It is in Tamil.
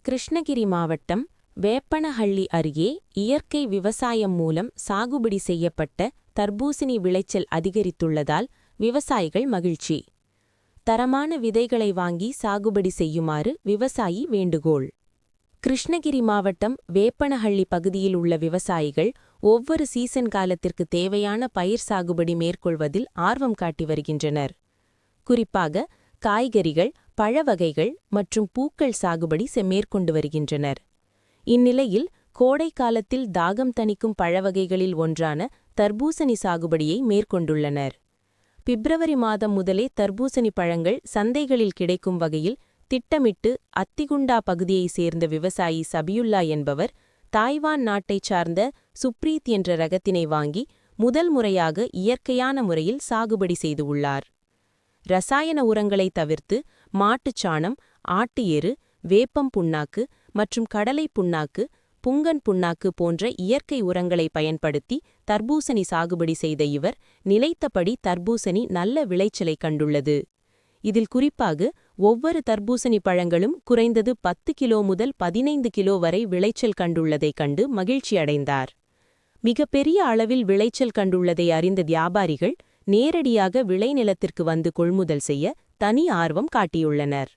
கிருஷ்ணகிரி மாவட்டம் வேப்பனஹள்ளி அருகே இயற்கை விவசாயம் மூலம் சாகுபடி செய்யப்பட்ட தர்பூசணி விளைச்சல் அதிகரித்துள்ளதால் விவசாயிகள் மகிழ்ச்சி. தரமான விதைகளை வாங்கி சாகுபடி செய்யுமாறு விவசாயி வேண்டுகோள். கிருஷ்ணகிரி மாவட்டம் வேப்பனஹள்ளி பகுதியில் உள்ள விவசாயிகள் ஒவ்வொரு சீசன் காலத்திற்கு தேவையான பயிர் சாகுபடி மேற்கொள்வதில் ஆர்வம் காட்டி வருகின்றனர். குறிப்பாக காய்கறிகள், பழவகைகள் மற்றும் பூக்கள் சாகுபடி மேற்கொண்டு வருகின்றனர். இந்நிலையில் கோடை காலத்தில் தாகம் தணிக்கும் பழவகைகளில் ஒன்றான தர்பூசணி சாகுபடியை மேற்கொண்டுள்ளனர். பிப்ரவரி மாதம் முதலே தர்பூசணி பழங்கள் சந்தைகளில் கிடைக்கும் வகையில் திட்டமிட்டு அத்திகுண்டா பகுதியைச் சேர்ந்த விவசாயி சபியுல்லா என்பவர் தாய்வான் நாட்டைச் சார்ந்த சுப்ரீத் என்ற ரகத்தினை வாங்கி முதல் முறையாக இயற்கையான முறையில் சாகுபடி செய்து உள்ளார். ரசாயன உரங்களை தவிர்த்து மாட்டுச் சாணம், ஆட்டு எரு, வேப்பம் புண்ணாக்கு மற்றும் கடலை புண்ணாக்கு, புங்கன் புண்ணாக்கு போன்ற இயற்கை உரங்களை பயன்படுத்தி தர்பூசணி சாகுபடி செய்த இவர் நிலைத்தபடி தர்பூசணி நல்ல விளைச்சலை கண்டுள்ளது. இதில் குறிப்பாக ஒவ்வொரு தர்பூசணி பழங்களும் குறைந்தது 10 கிலோ முதல் 15 கிலோ வரை விளைச்சல் கண்டுள்ளதைக் கண்டு மகிழ்ச்சியடைந்தார். மிகப்பெரிய அளவில் விளைச்சல் கண்டுள்ளதை அறிந்த வியாபாரிகள் நேரடியாக விளைநிலத்திற்கு வந்து கொள்முதல் செய்ய தனி ஆர்வம் காட்டியுள்ளனர்.